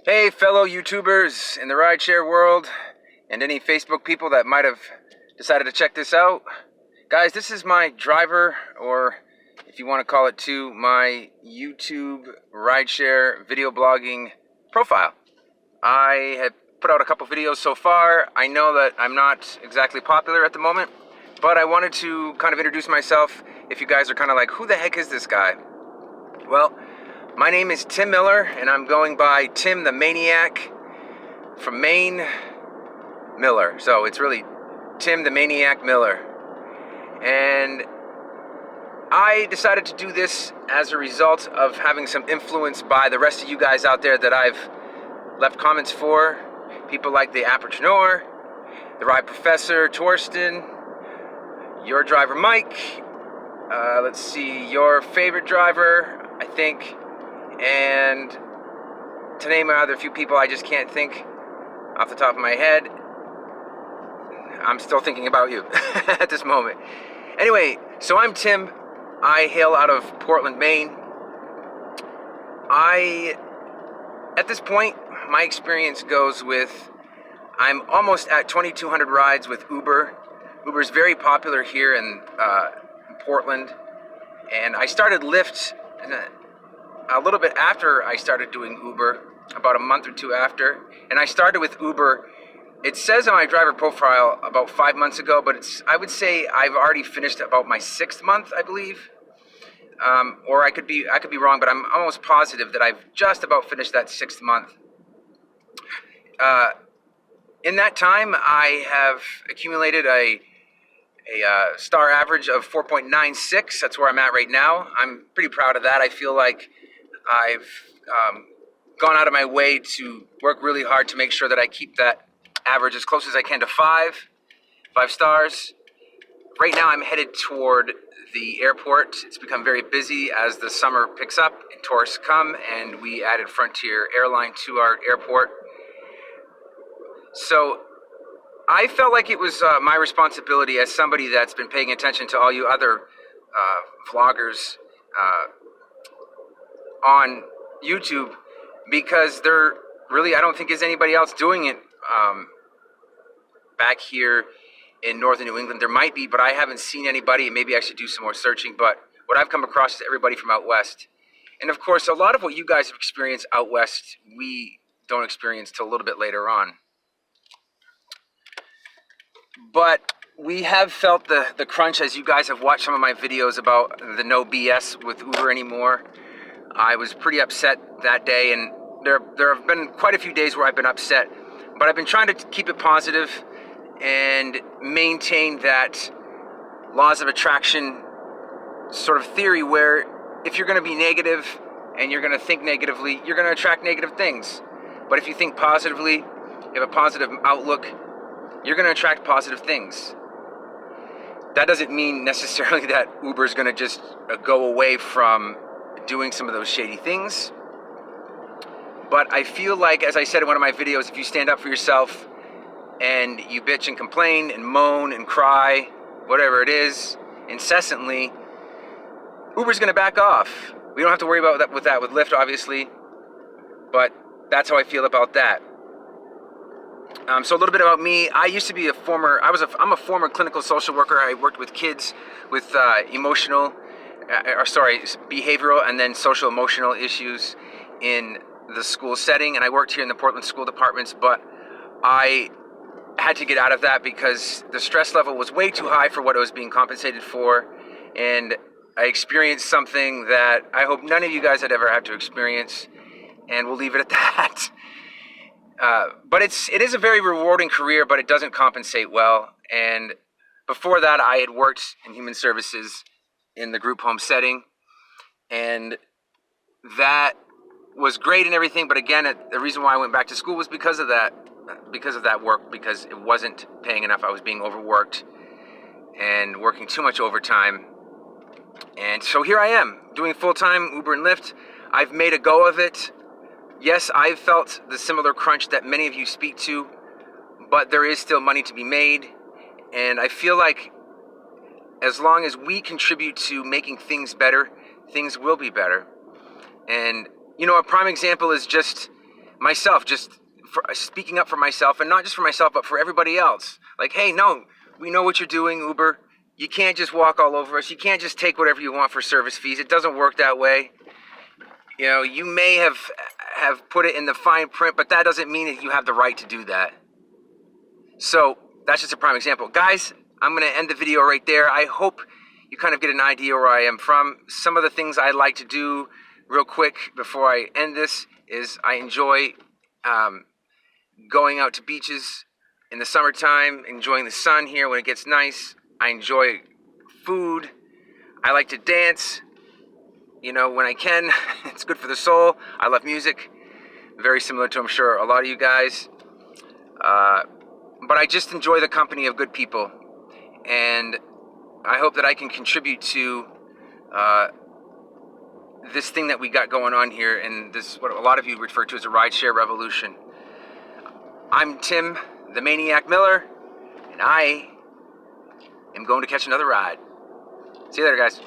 Hey, fellow YouTubers in the rideshare world and any Facebook people that might have decided to check this out. Guys, this is my driver, or if you want to call it too, my YouTube rideshare video blogging profile. I have put out a couple videos so far. I know that I'm not exactly popular at the moment, but I wanted to kind of introduce myself if you guys are kind of like, who the heck is this guy? Well, my name is Tim Miller, and I'm going by Tim the MainE-AK from Maine Miller. So it's really Tim the MainE-AK Miller. And I decided to do this as a result of having some influence by the rest of you guys out there that I've left comments for. People like the Apprentice, the Ride Professor, Torsten, your driver Mike, let's see, your favorite driver, I think, and to name another few people I just can't think off the top of my head. I'm still thinking about you at this moment. Anyway, so I'm Tim. I hail out of Portland, Maine. At this point, my experience goes with, I'm almost at 2,200 rides with Uber. Uber is very popular here in Portland, and I started Lyft a little bit after I started doing Uber, about a month or two after. And I started with Uber, it says on my driver profile about 5 months ago, but I would say I've already finished about my 6th month, I believe. Or I could be wrong, but I'm almost positive that I've just about finished that 6th month. In that time, I have accumulated a star average of 4.96. That's where I'm at right now. I'm pretty proud of that. I feel like I've gone out of my way to work really hard to make sure that I keep that average as close as I can to 5 stars. Right now I'm headed toward the airport. It's become very busy as the summer picks up and tourists come, and we added Frontier Airline to our airport. So I felt like it was my responsibility as somebody that's been paying attention to all you other vloggers on YouTube, because there really, I don't think is anybody else doing it back here in northern New England. There might be, but I haven't seen anybody. Maybe I should do some more searching, but what I've come across is everybody from out west. And of course, a lot of what you guys have experienced out west, we don't experience till a little bit later on. But we have felt the crunch as you guys have watched some of my videos about the no BS with Uber anymore. I was pretty upset that day, and there have been quite a few days where I've been upset, but I've been trying to keep it positive and maintain that laws of attraction sort of theory where if you're going to be negative and you're going to think negatively, you're going to attract negative things. But if you think positively, you have a positive outlook, you're going to attract positive things. That doesn't mean necessarily that Uber is going to just go away from doing some of those shady things. But I feel like, as I said in one of my videos, if you stand up for yourself and you bitch and complain and moan and cry, whatever it is, incessantly, Uber's going to back off. We don't have to worry about that with Lyft, obviously, but that's how I feel about that. So a little bit about me. I used to be I'm a former clinical social worker. I worked with kids with behavioral and then social emotional issues in the school setting, and I worked here in the Portland school departments, but I had to get out of that because the stress level was way too high for what I was being compensated for, and I experienced something that I hope none of you guys had ever had to experience, and we'll leave it at that. But it is a very rewarding career, but it doesn't compensate well. And before that, I had worked in human services in the group home setting, and that was great and everything. But again, the reason why I went back to school was because of that work, because it wasn't paying enough. I was being overworked and working too much overtime. And so here I am doing full-time Uber and Lyft. I've made a go of it. Yes, I've felt the similar crunch that many of you speak to, but there is still money to be made. And I feel like as long as we contribute to making things better, things will be better. And, you know, a prime example is just myself, just for speaking up for myself, and not just for myself, but for everybody else. Like, hey, no, we know what you're doing, Uber. You can't just walk all over us. You can't just take whatever you want for service fees. It doesn't work that way. You know, you may have put it in the fine print, but that doesn't mean that you have the right to do that. So that's just a prime example. Guys, I'm going to end the video right there. I hope you kind of get an idea where I am from. Some of the things I like to do real quick before I end this is I enjoy going out to beaches in the summertime, enjoying the sun here when it gets nice. I enjoy food. I like to dance, you know, when I can. It's good for the soul. I love music. Very similar to, I'm sure, a lot of you guys. But I just enjoy the company of good people. And I hope that I can contribute to this thing that we got going on here, and this, what a lot of you refer to as a rideshare revolution. I'm Tim, the MainE-AK Miller, and I am going to catch another ride. See you later, guys.